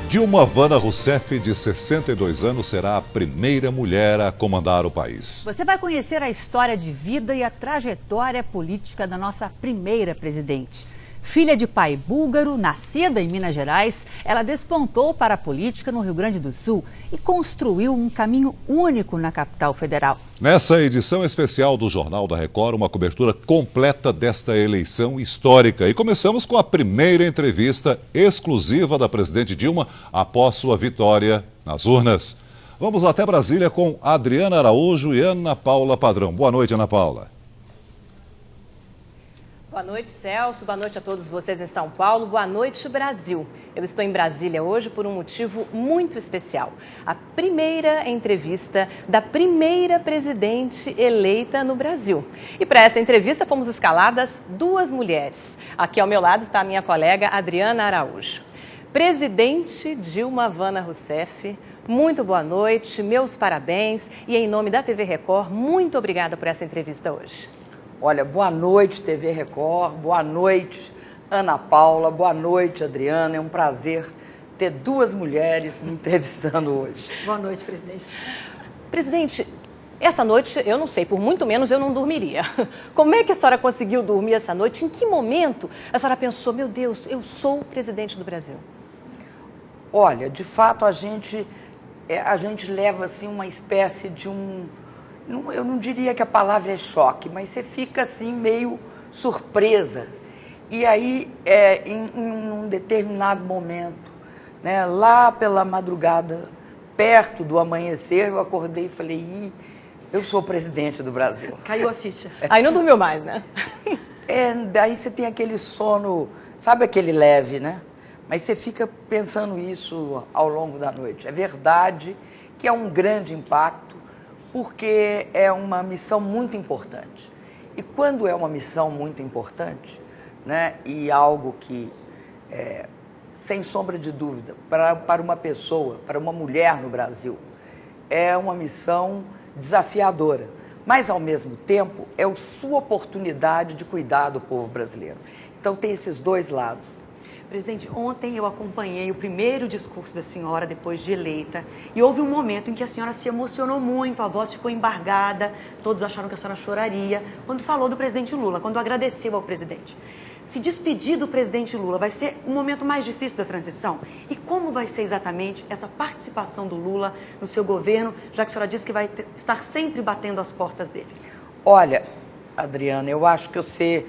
Dilma Vana Rousseff, de 62 anos, será a primeira mulher a comandar o país. Você vai conhecer a história de vida e a trajetória política da nossa primeira presidente. Filha de pai búlgaro, nascida em Minas Gerais, ela despontou para a política no Rio Grande do Sul e construiu um caminho único na capital federal. Nessa edição especial do Jornal da Record, uma cobertura completa desta eleição histórica. E começamos com a primeira entrevista exclusiva da presidente Dilma após sua vitória nas urnas. Vamos até Brasília com Adriana Araújo e Ana Paula Padrão. Boa noite, Ana Paula. Boa noite, Celso. Boa noite a todos vocês em São Paulo. Boa noite, Brasil. Eu estou em Brasília hoje por um motivo muito especial. A primeira entrevista da primeira presidente eleita no Brasil. E para essa entrevista fomos escaladas duas mulheres. Aqui ao meu lado está a minha colega Adriana Araújo. Presidente Dilma Vana Rousseff, muito boa noite, meus parabéns. E em nome da TV Record, muito obrigada por essa entrevista hoje. Olha, boa noite, TV Record, boa noite, Ana Paula, boa noite, Adriana. É um prazer ter duas mulheres me entrevistando hoje. Boa noite, presidente. Presidente, essa noite, eu não sei, por muito menos eu não dormiria. Como é que a senhora conseguiu dormir essa noite? Em que momento a senhora pensou, meu Deus, eu sou o presidente do Brasil? Olha, de fato, a gente leva assim uma espécie de eu não diria que a palavra é choque, mas você fica assim meio surpresa. E aí, em um determinado momento, né, lá pela madrugada, perto do amanhecer, eu acordei e falei, eu sou o presidente do Brasil. Caiu a ficha. Aí não dormiu mais, né? Daí você tem aquele sono, sabe aquele leve, né? Mas você fica pensando isso ao longo da noite. É verdade que é um grande impacto, porque é uma missão muito importante. E quando é uma missão muito importante, né, e algo que, sem sombra de dúvida, para uma pessoa, para uma mulher no Brasil, é uma missão desafiadora, mas, ao mesmo tempo, é a sua oportunidade de cuidar do povo brasileiro. Então, tem esses dois lados. Presidente, ontem eu acompanhei o primeiro discurso da senhora depois de eleita e houve um momento em que a senhora se emocionou muito, a voz ficou embargada, todos acharam que a senhora choraria, quando falou do presidente Lula, quando agradeceu ao presidente. Se despedir do presidente Lula vai ser o momento mais difícil da transição? E como vai ser exatamente essa participação do Lula no seu governo, já que a senhora disse que vai estar sempre batendo as portas dele? Olha, Adriana, eu acho que você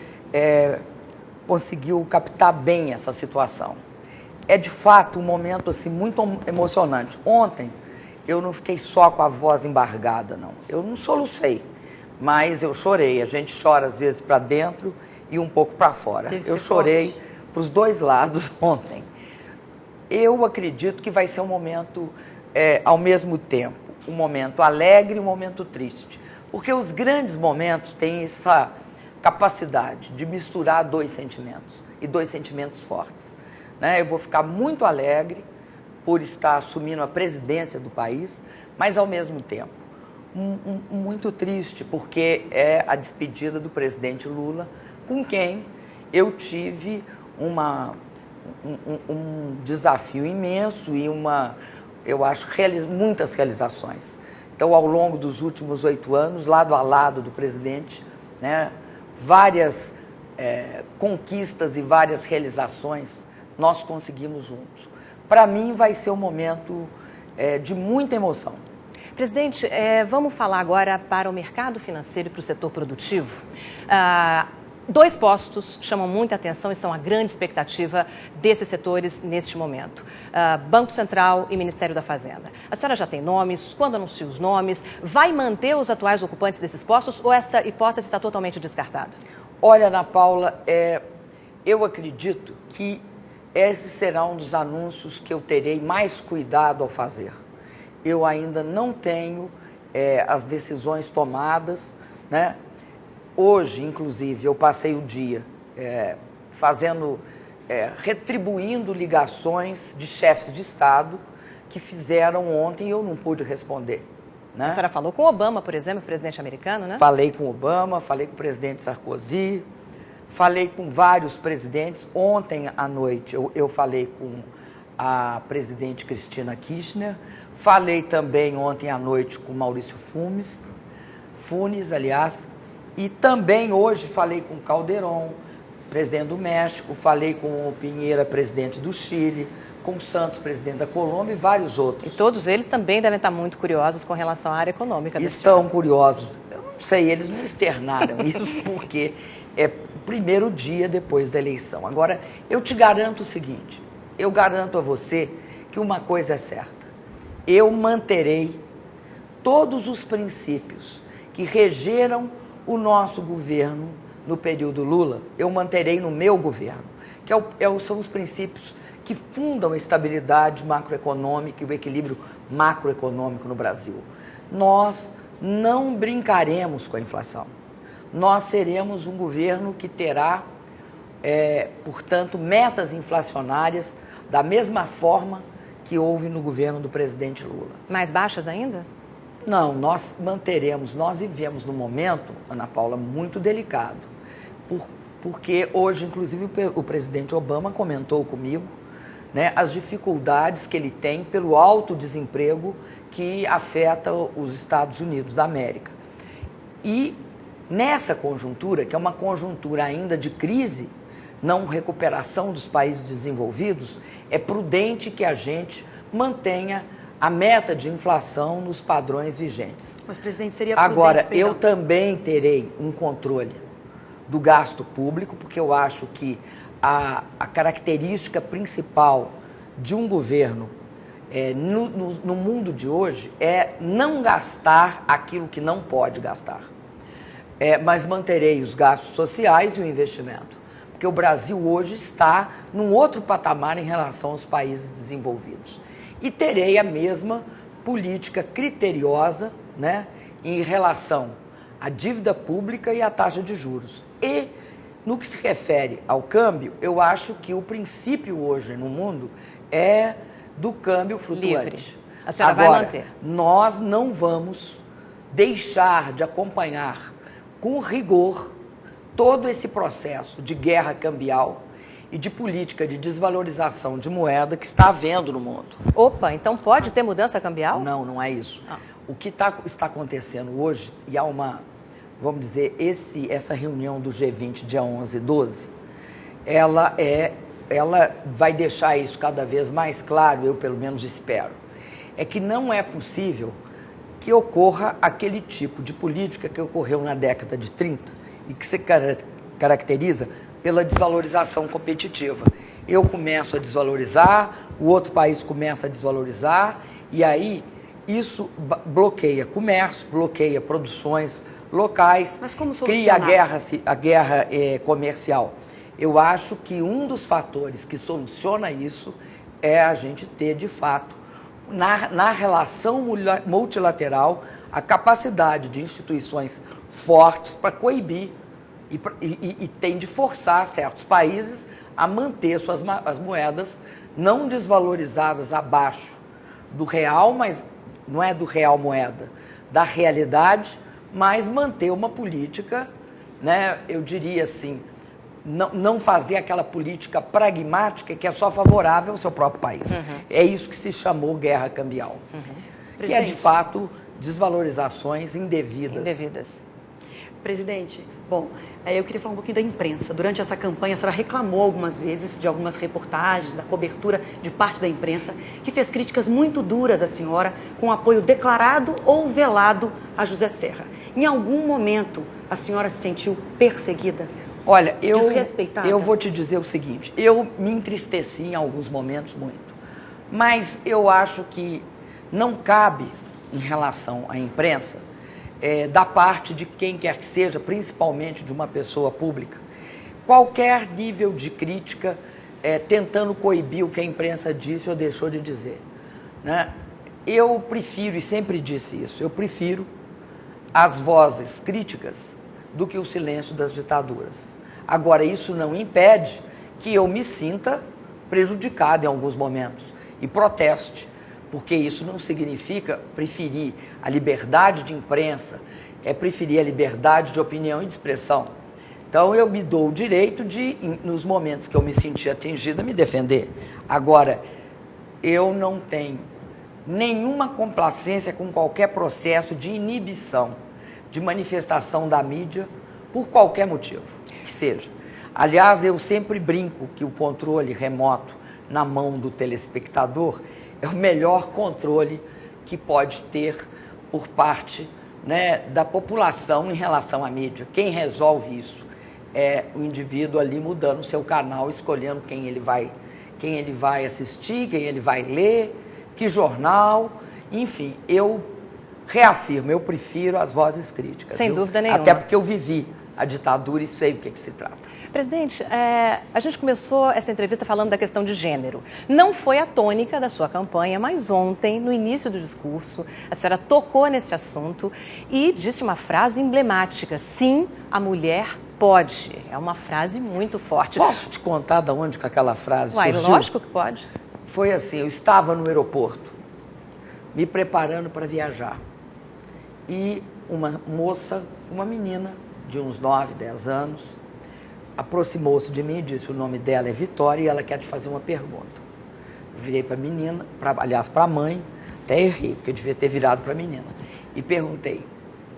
conseguiu captar bem essa situação. É, de fato, um momento assim, muito emocionante. Ontem, eu não fiquei só com a voz embargada, não. Eu não solucei, mas eu chorei. A gente chora, às vezes, para dentro e um pouco para fora. Eu chorei para os dois lados ontem. Eu acredito que vai ser um momento, ao mesmo tempo, um momento alegre e um momento triste. Porque os grandes momentos têm essa capacidade de misturar dois sentimentos, e dois sentimentos fortes. Né? Eu vou ficar muito alegre por estar assumindo a presidência do país, mas, ao mesmo tempo, muito triste, porque é a despedida do presidente Lula, com quem eu tive um desafio imenso e eu acho, muitas realizações. Então, ao longo dos últimos 8 anos, lado a lado do presidente, né, várias conquistas e várias realizações nós conseguimos juntos. Para mim, vai ser um momento de muita emoção. Presidente, vamos falar agora para o mercado financeiro e para o setor produtivo. Dois postos chamam muita atenção e são a grande expectativa desses setores neste momento. Banco Central e Ministério da Fazenda. A senhora já tem nomes? Quando anuncia os nomes? Vai manter os atuais ocupantes desses postos ou essa hipótese está totalmente descartada? Olha, Ana Paula, eu acredito que esse será um dos anúncios que eu terei mais cuidado ao fazer. Eu ainda não tenho as decisões tomadas, né? Hoje, inclusive, eu passei o dia retribuindo ligações de chefes de Estado que fizeram ontem e eu não pude responder. Né? A senhora falou com Obama, por exemplo, o presidente americano, né? Falei com Obama, falei com o presidente Sarkozy, falei com vários presidentes. Ontem à noite eu falei com a presidente Cristina Kirchner, falei também ontem à noite com Maurício Funes, e também hoje falei com Calderón, presidente do México, falei com o Piñera, presidente do Chile, com o Santos, presidente da Colômbia, e vários outros. E todos eles também devem estar muito curiosos com relação à área econômica. Estão curiosos. Eu não sei, eles não externaram isso porque é o primeiro dia depois da eleição. Agora, eu te garanto o seguinte, eu garanto a você que uma coisa é certa. Eu manterei todos os princípios que regeram o nosso governo no período Lula, eu manterei no meu governo, que são os princípios que fundam a estabilidade macroeconômica e o equilíbrio macroeconômico no Brasil. Nós não brincaremos com a inflação. Nós seremos um governo que terá, portanto, metas inflacionárias da mesma forma que houve no governo do presidente Lula. Mais baixas ainda? Não, nós manteremos, nós vivemos num momento, Ana Paula, muito delicado, porque hoje, inclusive, o presidente Obama comentou comigo, né, as dificuldades que ele tem pelo alto desemprego que afeta os Estados Unidos da América. E nessa conjuntura, que é uma conjuntura ainda de crise, não recuperação dos países desenvolvidos, é prudente que a gente mantenha a meta de inflação nos padrões vigentes. Mas, presidente, seria prudente... Agora, eu também terei um controle do gasto público, porque eu acho que a característica principal de um governo no mundo de hoje é não gastar aquilo que não pode gastar. Mas manterei os gastos sociais e o investimento, porque o Brasil hoje está num outro patamar em relação aos países desenvolvidos. E terei a mesma política criteriosa, né, em relação à dívida pública e à taxa de juros. E, no que se refere ao câmbio, eu acho que o princípio hoje no mundo é do câmbio flutuante. Livre. A senhora vai manter? Nós não vamos deixar de acompanhar com rigor todo esse processo de guerra cambial e de política de desvalorização de moeda que está havendo no mundo. Opa, então pode ter mudança cambial? Não, não é isso. O que está acontecendo hoje, e há uma, vamos dizer, essa reunião do G20, dia 11 e 12, ela vai deixar isso cada vez mais claro, eu pelo menos espero. É que não é possível que ocorra aquele tipo de política que ocorreu na década de 30 e que se caracteriza pela desvalorização competitiva. Eu começo a desvalorizar, o outro país começa a desvalorizar, e aí isso bloqueia comércio, bloqueia produções locais, cria a guerra comercial. Eu acho que um dos fatores que soluciona isso é a gente ter, de fato, na relação multilateral, a capacidade de instituições fortes para coibir e tem de forçar certos países a manter as moedas não desvalorizadas abaixo do real, mas não é do real moeda, da realidade, mas manter uma política, né, eu diria assim, não fazer aquela política pragmática que é só favorável ao seu próprio país. É isso que se chamou guerra cambial. Que é, de fato, desvalorizações indevidas. Presidente, bom, eu queria falar um pouquinho da imprensa. Durante essa campanha, a senhora reclamou algumas vezes de algumas reportagens, da cobertura de parte da imprensa, que fez críticas muito duras à senhora, com apoio declarado ou velado a José Serra. Em algum momento, a senhora se sentiu perseguida? Olha, desrespeitada? Eu vou te dizer o seguinte, eu me entristeci em alguns momentos muito, mas eu acho que não cabe, em relação à imprensa, da parte de quem quer que seja, principalmente de uma pessoa pública, qualquer nível de crítica tentando coibir o que a imprensa disse ou deixou de dizer, né? Eu prefiro, e sempre disse isso, eu prefiro as vozes críticas do que o silêncio das ditaduras. Agora, isso não impede que eu me sinta prejudicado em alguns momentos e proteste, porque isso não significa preferir a liberdade de imprensa, é preferir a liberdade de opinião e de expressão. Então, eu me dou o direito de, nos momentos que eu me senti atingida, me defender. Agora, eu não tenho nenhuma complacência com qualquer processo de inibição, de manifestação da mídia, por qualquer motivo que seja. Aliás, eu sempre brinco que o controle remoto na mão do telespectador é o melhor controle que pode ter por parte, né, da população em relação à mídia. Quem resolve isso é o indivíduo ali mudando o seu canal, escolhendo quem ele vai assistir, quem ele vai ler, que jornal, enfim, eu reafirmo, eu prefiro as vozes críticas. Sem dúvida nenhuma. Até porque eu vivi a ditadura e sei do que se trata. Presidente, a gente começou essa entrevista falando da questão de gênero. Não foi a tônica da sua campanha, mas ontem, no início do discurso, a senhora tocou nesse assunto e disse uma frase emblemática: sim, a mulher pode. É uma frase muito forte. Posso te contar de onde que aquela frase surgiu? Lógico que pode. Foi assim, eu estava no aeroporto, me preparando para viajar. E uma moça, uma menina de uns 9, 10 anos, aproximou-se de mim e disse: o nome dela é Vitória e ela quer te fazer uma pergunta. Eu virei para a menina, aliás, para a mãe, até errei, porque eu devia ter virado para a menina, e perguntei: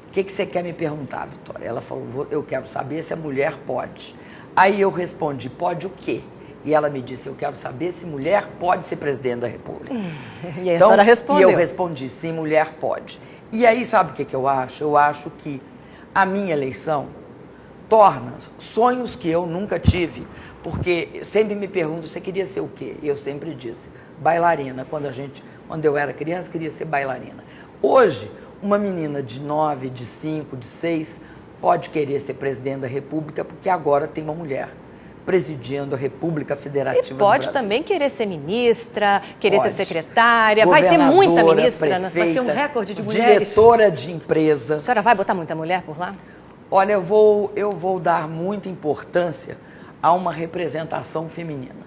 o que você quer me perguntar, Vitória? Ela falou: eu quero saber se a mulher pode. Aí eu respondi: pode o quê? E ela me disse: eu quero saber se mulher pode ser presidente da República. E aí a senhora respondeu. E eu respondi: sim, mulher pode. E aí, sabe o que eu acho? Eu acho que a minha eleição torna sonhos que eu nunca tive, porque sempre me perguntam: você queria ser o quê? E eu sempre disse: bailarina. Quando eu era criança, queria ser bailarina. Hoje, uma menina de 9, de 5, de 6 pode querer ser presidente da República, porque agora tem uma mulher presidindo a República Federativa do Brasil. E pode também querer ser ministra, querer Pode. ser secretária, vai ter muita ministra. Prefeita, vai ter um recorde de mulheres. Diretora de empresa. A senhora vai botar muita mulher por lá? Olha, eu vou dar muita importância a uma representação feminina.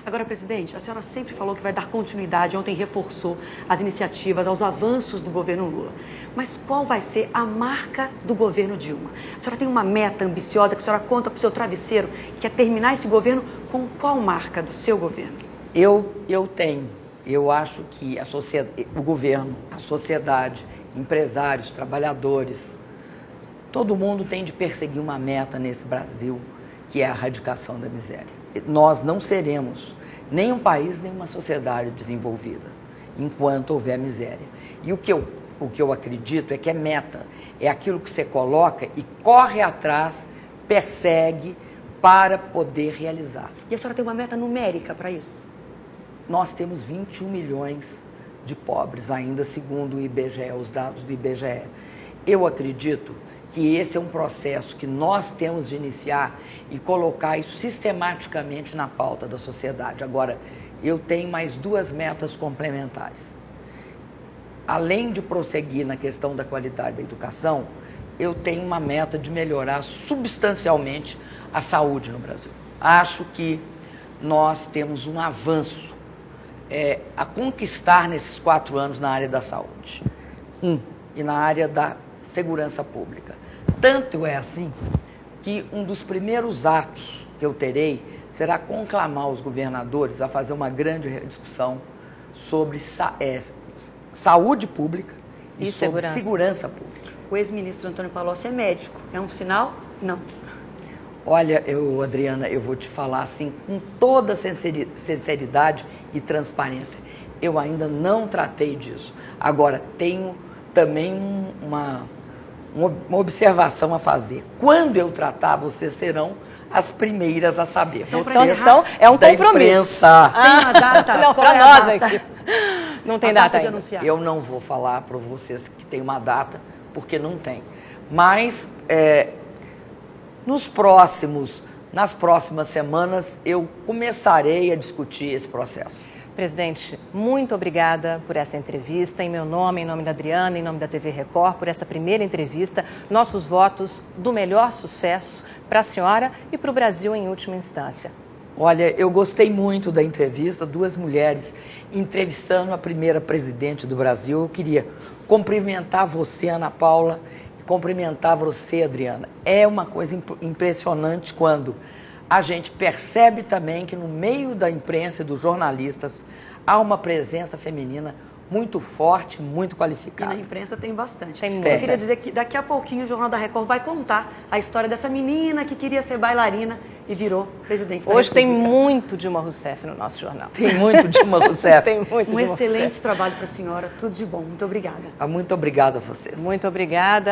Agora, presidente, a senhora sempre falou que vai dar continuidade, ontem reforçou as iniciativas, aos avanços do governo Lula. Mas qual vai ser a marca do governo Dilma? A senhora tem uma meta ambiciosa que a senhora conta para o seu travesseiro, que é terminar esse governo com qual marca do seu governo? Eu tenho. Eu acho que o governo, a sociedade, empresários, trabalhadores, todo mundo tem de perseguir uma meta nesse Brasil, que é a erradicação da miséria. Nós não seremos nem um país, nem uma sociedade desenvolvida enquanto houver miséria. E o que eu acredito é que é meta, é aquilo que você coloca e corre atrás, persegue para poder realizar. E a senhora tem uma meta numérica para isso? Nós temos 21 milhões de pobres ainda, segundo o IBGE, os dados do IBGE. Eu acredito que esse é um processo que nós temos de iniciar e colocar isso sistematicamente na pauta da sociedade. Agora, eu tenho mais 2 metas complementares. Além de prosseguir na questão da qualidade da educação, eu tenho uma meta de melhorar substancialmente a saúde no Brasil. Acho que nós temos um avanço a conquistar nesses 4 anos na área da saúde. E na área da segurança pública. Tanto é assim que um dos primeiros atos que eu terei será conclamar os governadores a fazer uma grande discussão sobre saúde pública e sobre segurança pública. O ex-ministro Antônio Palocci é médico. É um sinal? Não. Olha, Adriana, eu vou te falar assim com toda sinceridade e transparência. Eu ainda não tratei disso. Agora, tenho também uma observação a fazer. Quando eu tratar, vocês serão as primeiras a saber. Então, é um compromisso. Tem uma data? Não, para nós aqui. Não tem data ainda. Anunciar. Eu não vou falar para vocês que tem uma data, porque não tem. Mas, nas próximas semanas, eu começarei a discutir esse processo. Presidente, muito obrigada por essa entrevista. Em meu nome, em nome da Adriana, em nome da TV Record, por essa primeira entrevista. Nossos votos do melhor sucesso para a senhora e para o Brasil em última instância. Olha, eu gostei muito da entrevista, 2 mulheres entrevistando a primeira presidente do Brasil. Eu queria cumprimentar você, Ana Paula, e cumprimentar você, Adriana. É uma coisa impressionante quando a gente percebe também que no meio da imprensa e dos jornalistas há uma presença feminina muito forte, muito E qualificada. na imprensa tem bastante. Tem Eu muita. queria dizer que daqui a pouquinho o Jornal da Record vai contar a história dessa menina que queria ser bailarina e virou presidente da Hoje tem República. muito Dilma Rousseff no nosso jornal. Tem muito Dilma Rousseff. Tem muito Um Dilma excelente Rousseff. trabalho para a senhora, tudo de bom. Muito obrigada. Muito obrigada a vocês. Muito obrigada.